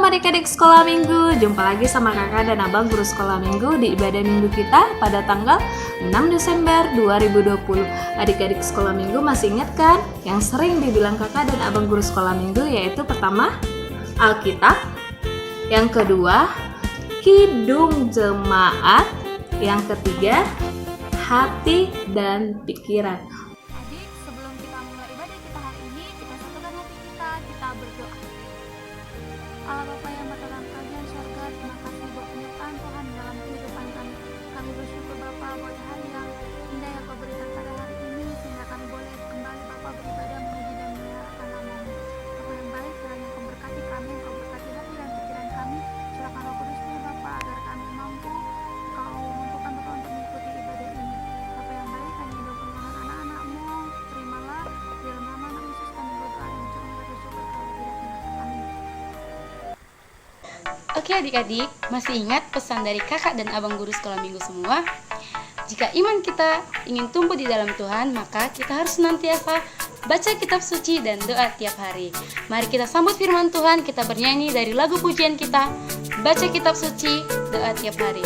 adik-adik sekolah minggu, jumpa lagi sama kakak dan abang guru sekolah minggu di ibadah minggu kita pada tanggal 6 Desember 2020. Adik-adik sekolah minggu masih ingat kan yang sering dibilang kakak dan abang guru sekolah minggu, yaitu pertama Alkitab, yang kedua Kidung Jemaat, yang ketiga hati dan pikiran. Adik, sebelum kita mulai ibadah kita hari ini, kita satukan hati kita berdoa. Allah Bapa yang berada dalam kerajaan surga, terima kasih buat penyertaan Tuhan dalam kehidupan kami. Kami bersyukur Bapa buat hari yang indah yang Kau berikan pada hari ini, sehingga kami boleh kembali Bapa beribadah memuji dan menyalakan nama-Mu. Bapa yang baik, kiranya Kau berkati kami, Kau berkati hati dan pikiran kami. Curahkan Roh Kudus-Mu Bapa agar kami mampu Kau mampukan Bapa untuk mengikuti ibadah ini. Bapa yang baik, hanya hidup penyerahan anak-anak-Mu, terimalah di dalam nama Yesus kami berdoa dan mencurahkan bersyukur kalau tidak pernah. Amin. Oke adik-adik, masih ingat pesan dari kakak dan abang guru sekolah minggu semua? Jika iman kita ingin tumbuh di dalam Tuhan, maka kita harus senantiasa baca kitab suci dan doa tiap hari. Mari kita sambut firman Tuhan, kita bernyanyi dari lagu pujian kita, baca kitab suci, doa tiap hari.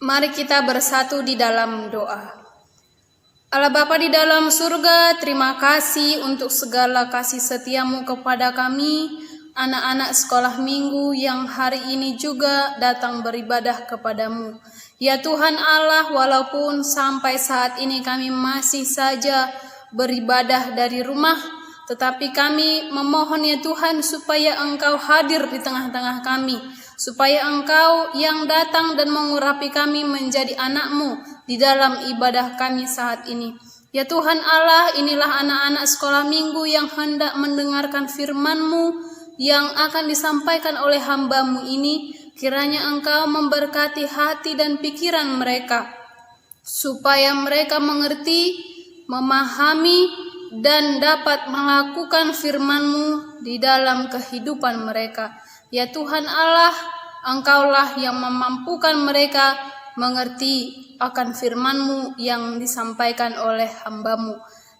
Mari kita bersatu di dalam doa. Allah Bapa di dalam surga, terima kasih untuk segala kasih setiamu kepada kami, anak-anak sekolah minggu yang hari ini juga datang beribadah kepadamu. Ya Tuhan Allah, walaupun sampai saat ini kami masih saja beribadah dari rumah, tetapi kami memohon ya Tuhan supaya Engkau hadir di tengah-tengah kami, supaya Engkau yang datang dan mengurapi kami menjadi anak-Mu di dalam ibadah kami saat ini. Ya Tuhan Allah, inilah anak-anak sekolah minggu yang hendak mendengarkan firman-Mu yang akan disampaikan oleh hamba-Mu ini. Kiranya Engkau memberkati hati dan pikiran mereka, supaya mereka mengerti, memahami, dan dapat melakukan firman-Mu di dalam kehidupan mereka. Ya Tuhan Allah, Engkaulah yang memampukan mereka mengerti akan firman-Mu yang disampaikan oleh hamba-Mu.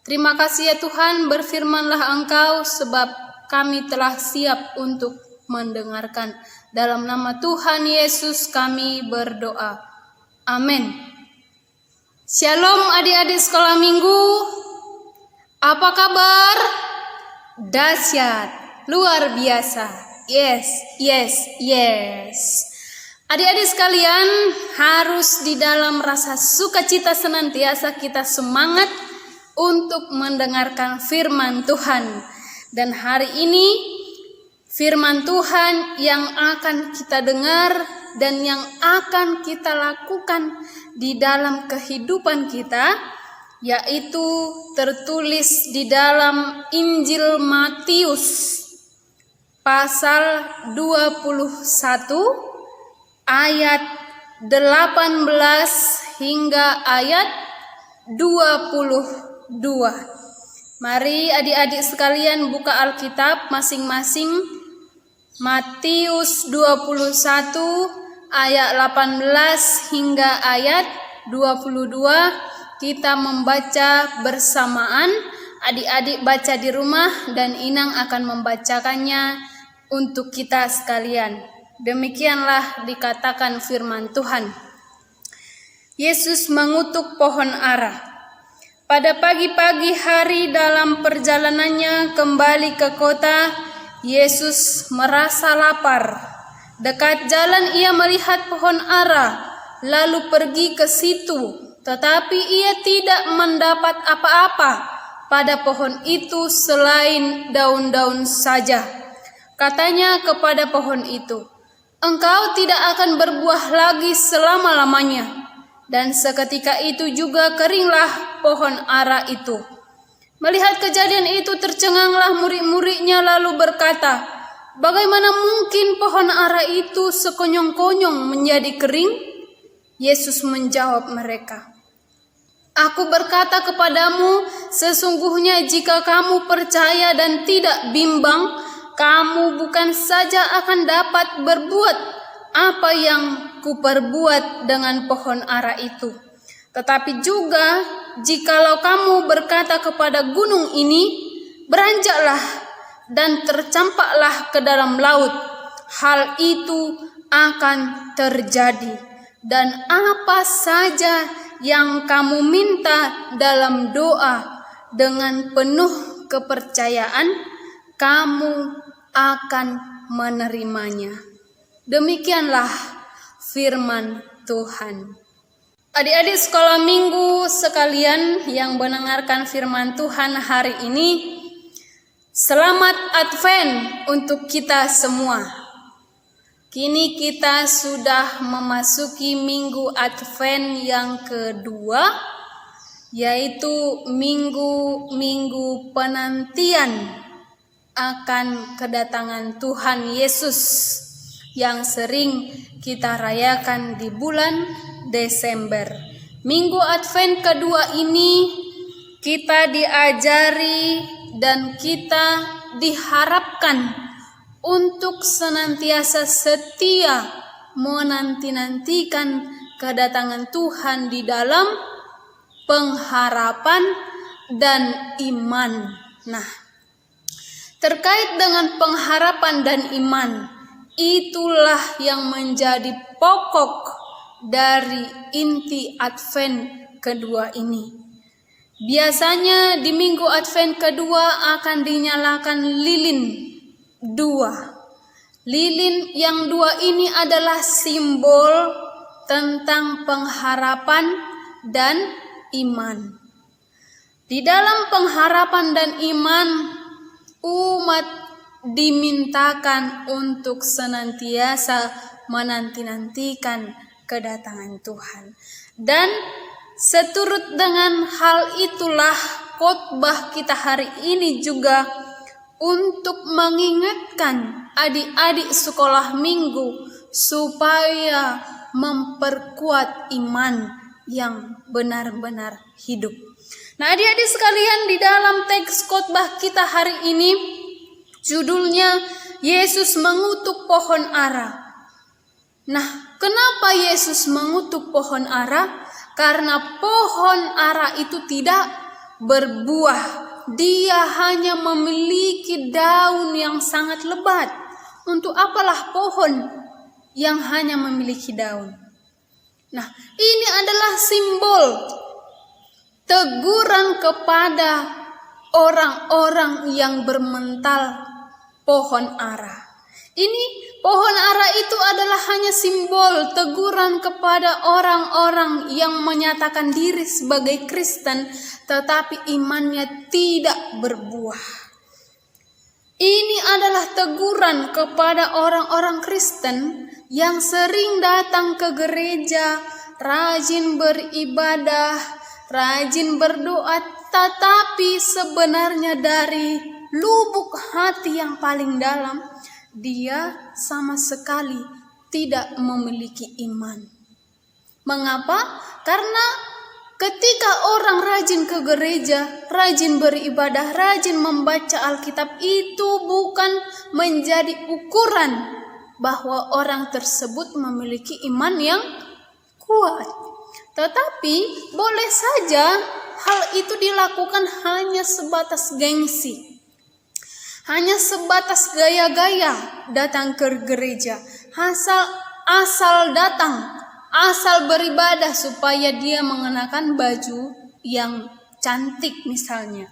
Terima kasih ya Tuhan, berfirmanlah Engkau sebab kami telah siap untuk mendengarkan. Dalam nama Tuhan Yesus kami berdoa. Amin. Shalom adik-adik sekolah minggu. Apa kabar? Dahsyat, luar biasa. Yes. Adik-adik sekalian, harus di dalam rasa sukacita senantiasa kita semangat untuk mendengarkan firman Tuhan. Dan hari ini firman Tuhan yang akan kita dengar dan yang akan kita lakukan di dalam kehidupan kita, yaitu tertulis di dalam Injil Matius pasal 21 ayat 18 hingga ayat 22. Mari adik-adik sekalian buka Alkitab masing-masing. Matius 21 ayat 18 hingga ayat 22. Kita membaca bersamaan. Adik-adik baca di rumah dan Inang akan membacakannya untuk kita sekalian. Demikianlah dikatakan firman Tuhan. Yesus mengutuk pohon ara. Pada pagi-pagi hari dalam perjalanannya kembali ke kota, Yesus merasa lapar. Dekat jalan ia melihat pohon ara, lalu pergi ke situ. Tetapi ia tidak mendapat apa-apa pada pohon itu selain daun-daun saja. Katanya kepada pohon itu, "Engkau tidak akan berbuah lagi selama-lamanya." Dan seketika itu juga keringlah pohon ara itu. Melihat kejadian itu tercenganglah murid-muridnya lalu berkata, "Bagaimana mungkin pohon ara itu sekonyong-konyong menjadi kering?" Yesus menjawab mereka, "Aku berkata kepadamu, sesungguhnya jika kamu percaya dan tidak bimbang, kamu bukan saja akan dapat berbuat apa yang kuperbuat dengan pohon ara itu, tetapi juga jikalau kamu berkata kepada gunung ini, beranjaklah dan tercampaklah ke dalam laut, hal itu akan terjadi. Dan apa saja yang kamu minta dalam doa dengan penuh kepercayaan, kamu akan menerimanya." Demikianlah firman Tuhan. Adik-adik sekolah minggu sekalian yang mendengarkan firman Tuhan hari ini, selamat Advent untuk kita semua. Kini kita sudah memasuki minggu Advent yang kedua, yaitu minggu penantian akan kedatangan Tuhan Yesus yang sering kita rayakan di bulan Desember. Minggu Advent kedua ini kita diajari dan kita diharapkan untuk senantiasa setia menanti-nantikan kedatangan Tuhan di dalam pengharapan dan iman. Nah, terkait dengan pengharapan dan iman, itulah yang menjadi pokok dari inti Advent kedua ini. Biasanya di minggu Advent kedua akan dinyalakan lilin dua. Lilin yang dua ini adalah simbol tentang pengharapan dan iman. Di dalam pengharapan dan iman, umat dimintakan untuk senantiasa menanti-nantikan kedatangan Tuhan. Dan seturut dengan hal itulah khotbah kita hari ini juga untuk mengingatkan adik-adik sekolah minggu supaya memperkuat iman yang benar-benar hidup. Nah, adik-adik sekalian, di dalam teks khotbah kita hari ini judulnya Yesus mengutuk pohon ara. Nah, kenapa Yesus mengutuk pohon ara? Karena pohon ara itu tidak berbuah. Dia hanya memiliki daun yang sangat lebat. Untuk apalah pohon yang hanya memiliki daun? Nah, ini adalah simbol teguran kepada orang-orang yang bermental pohon ara. Ini pohon ara itu adalah hanya simbol teguran kepada orang-orang yang menyatakan diri sebagai Kristen tetapi imannya tidak berbuah. Ini adalah teguran kepada orang-orang Kristen yang sering datang ke gereja, rajin beribadah, rajin berdoa, tetapi sebenarnya dari lubuk hati yang paling dalam dia sama sekali tidak memiliki iman. Mengapa? Karena ketika orang rajin ke gereja, rajin beribadah, rajin membaca Alkitab, itu bukan menjadi ukuran bahwa orang tersebut memiliki iman yang kuat. Tetapi boleh saja hal itu dilakukan hanya sebatas gengsi. Hanya sebatas gaya-gaya datang ke gereja, asal datang, asal beribadah supaya dia mengenakan baju yang cantik misalnya.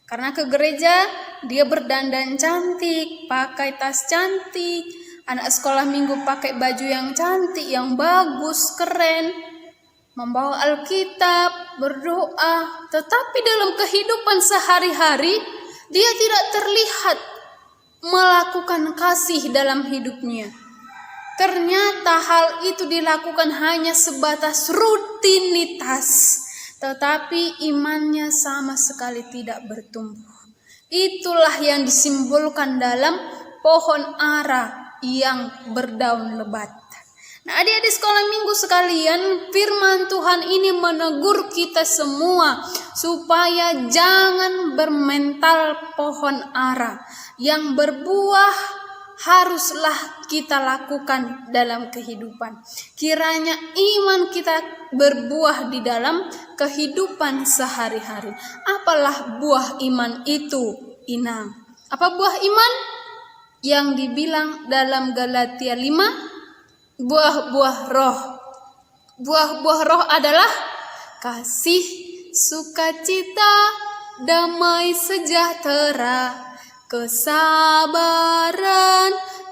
Karena ke gereja dia berdandan cantik, pakai tas cantik, anak sekolah minggu pakai baju yang cantik, yang bagus, keren, membawa Alkitab, berdoa, tetapi dalam kehidupan sehari-hari dia tidak terlihat melakukan kasih dalam hidupnya. Ternyata hal itu dilakukan hanya sebatas rutinitas, tetapi imannya sama sekali tidak bertumbuh. Itulah yang disimbolkan dalam pohon ara yang berdaun lebat. Nah, adik-adik sekolah minggu sekalian, firman Tuhan ini menegur kita semua supaya jangan bermental pohon ara. Yang berbuah haruslah kita lakukan dalam kehidupan. Kiranya iman kita berbuah di dalam kehidupan sehari-hari. Apalah buah iman itu, Inang? Apa buah iman? Yang dibilang dalam Galatia 5, buah-buah roh. Buah-buah roh adalah kasih, sukacita, damai sejahtera, kesabaran,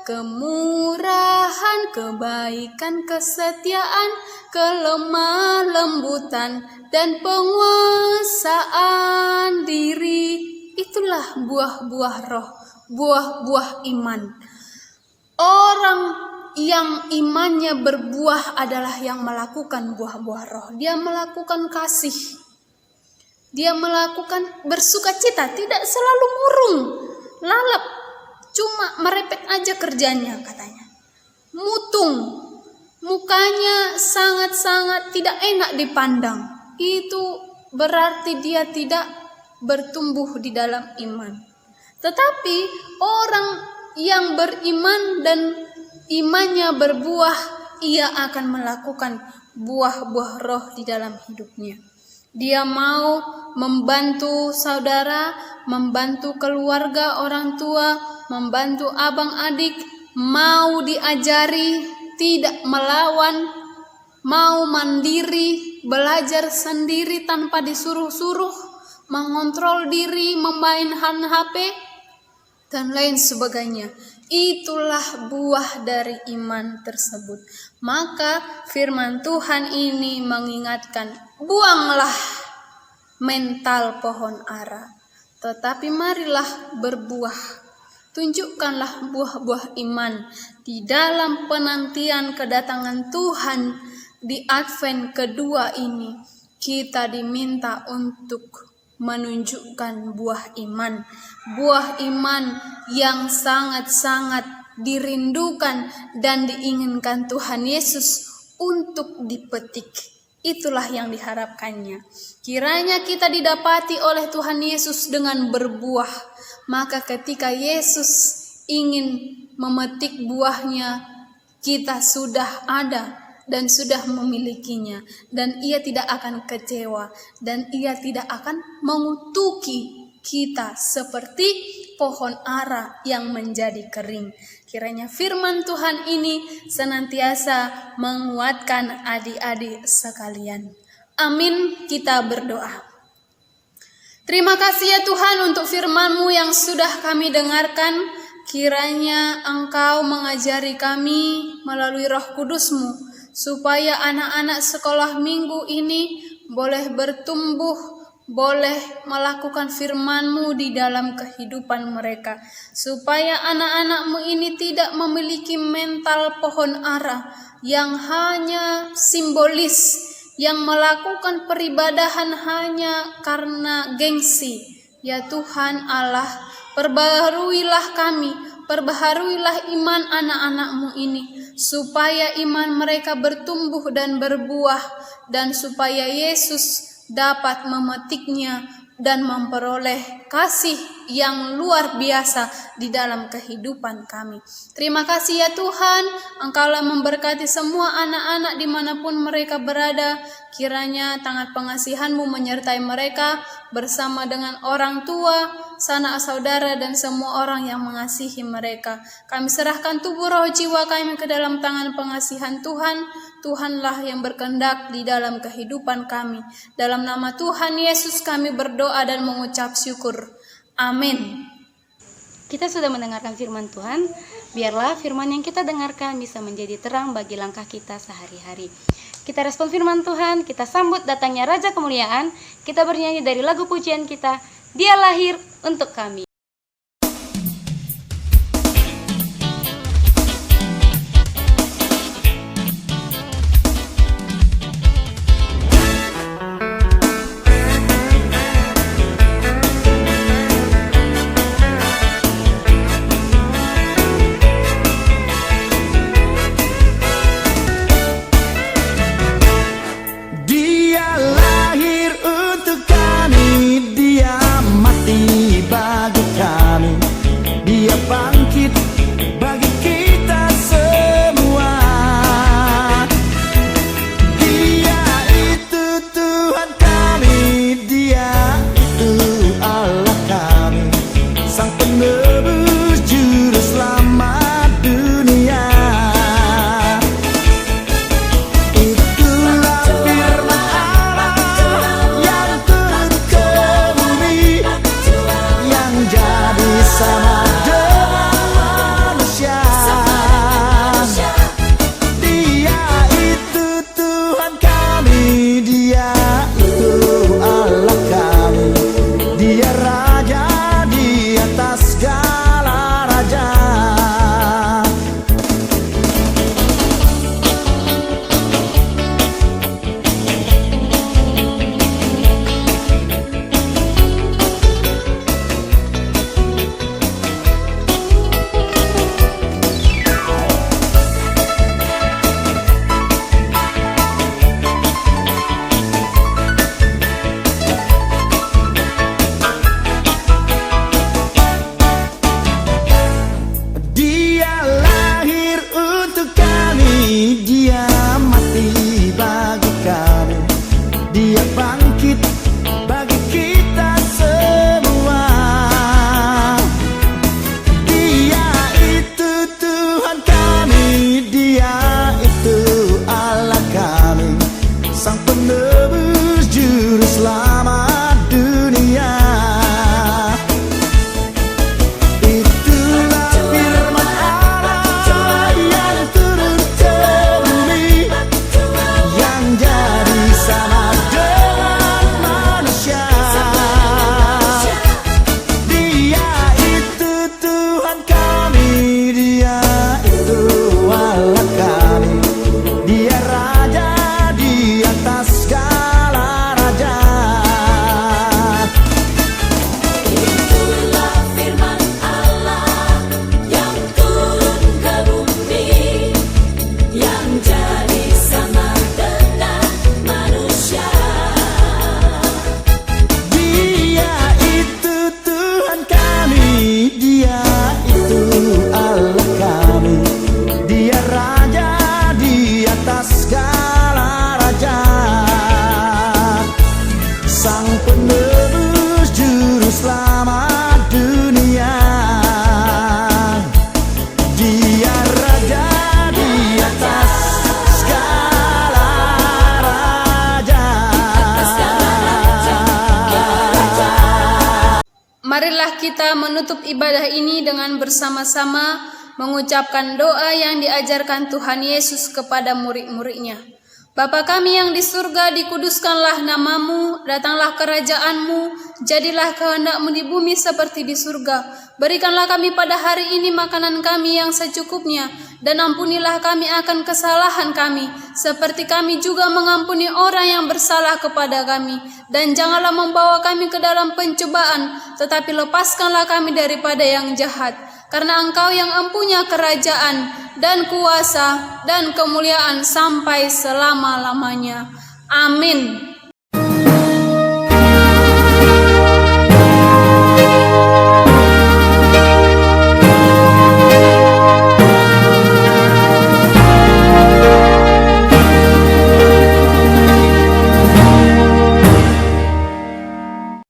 kemurahan, kebaikan, kesetiaan, kelemah lembutan, dan penguasaan diri. Itulah buah-buah roh, buah-buah iman. Orang yang imannya berbuah adalah yang melakukan buah-buah roh. Dia melakukan kasih. Dia melakukan bersukacita, tidak selalu murung, lalap, cuma merepet aja kerjanya katanya. Mutung, mukanya sangat-sangat tidak enak dipandang. Itu berarti dia tidak bertumbuh di dalam iman. Tetapi orang yang beriman dan imannya berbuah, ia akan melakukan buah-buah roh di dalam hidupnya. Dia mau membantu saudara, membantu keluarga orang tua, membantu abang adik, mau diajari, tidak melawan, mau mandiri, belajar sendiri tanpa disuruh-suruh, mengontrol diri, memain HP, dan lain sebagainya. Itulah buah dari iman tersebut. Maka firman Tuhan ini mengingatkan, buanglah mental pohon ara, tetapi marilah berbuah. Tunjukkanlah buah-buah iman di dalam penantian kedatangan Tuhan di Advent kedua ini. Kita diminta untuk menunjukkan buah iman yang sangat-sangat dirindukan dan diinginkan Tuhan Yesus untuk dipetik. Itulah yang diharapkannya. Kiranya kita didapati oleh Tuhan Yesus dengan berbuah. Maka ketika Yesus ingin memetik buahnya, kita sudah ada dan sudah memilikinya. Dan ia tidak akan kecewa. Dan ia tidak akan mengutuki kita seperti pohon ara yang menjadi kering. Kiranya firman Tuhan ini senantiasa menguatkan adik-adik sekalian. Amin, kita berdoa. Terima kasih ya Tuhan untuk firman-Mu yang sudah kami dengarkan. Kiranya Engkau mengajari kami melalui Roh Kudus-Mu, supaya anak-anak sekolah minggu ini boleh bertumbuh, boleh melakukan firman-Mu di dalam kehidupan mereka, supaya anak-anak-Mu ini tidak memiliki mental pohon ara yang hanya simbolis, yang melakukan peribadahan hanya karena gengsi. Ya Tuhan Allah, perbaharuilah kami, perbaharuilah iman anak-anak-Mu ini, supaya iman mereka bertumbuh dan berbuah, dan supaya Yesus dapat memetiknya dan memperoleh kasih yang luar biasa di dalam kehidupan kami. Terima kasih ya Tuhan, Engkaulah memberkati semua anak-anak dimanapun mereka berada. Kiranya tangan pengasihan-Mu menyertai mereka bersama dengan orang tua, sanak saudara, dan semua orang yang mengasihi mereka. Kami serahkan tubuh roh jiwa kami ke dalam tangan pengasihan Tuhan. Tuhanlah yang berkehendak di dalam kehidupan kami. Dalam nama Tuhan Yesus kami berdoa dan mengucap syukur. Amin. Kita sudah mendengarkan firman Tuhan. Biarlah firman yang kita dengarkan bisa menjadi terang bagi langkah kita sehari-hari. Kita respon firman Tuhan, kita sambut datangnya Raja Kemuliaan. Kita bernyanyi dari lagu pujian kita, Dia lahir untuk kami. Dia lahir untuk kami, Dia mati bagi Marilah kita menutup ibadah ini dengan bersama-sama mengucapkan doa yang diajarkan Tuhan Yesus kepada murid-muridnya. Bapa kami yang di surga, dikuduskanlah namamu, datanglah kerajaanmu, jadilah kehendakmu di bumi seperti di surga. Berikanlah kami pada hari ini makanan kami yang secukupnya, dan ampunilah kami akan kesalahan kami, seperti kami juga mengampuni orang yang bersalah kepada kami. Dan janganlah membawa kami ke dalam pencobaan, tetapi lepaskanlah kami daripada yang jahat. Karena Engkau yang empunya kerajaan dan kuasa dan kemuliaan sampai selama-lamanya. Amin.